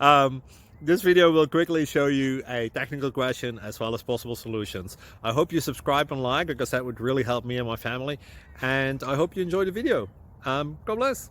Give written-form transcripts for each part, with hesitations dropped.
um, this video will quickly show you a technical question as well as possible solutions. I hope you subscribe and like, because that would really help me and my family. And I hope you enjoy the video. God bless.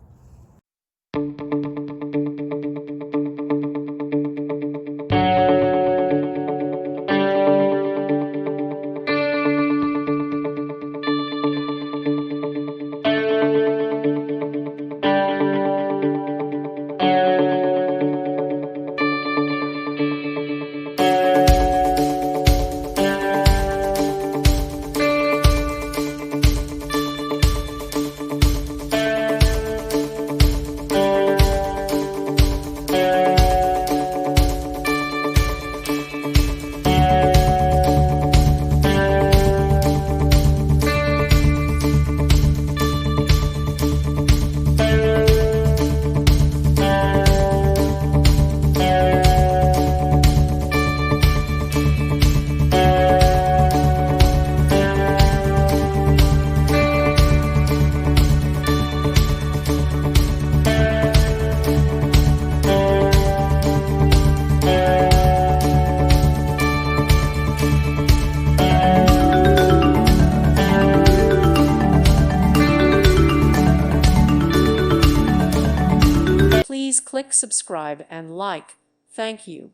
Please click subscribe and like. Thank you.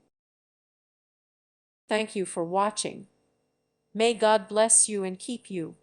Thank you for watching. May God bless you and keep you.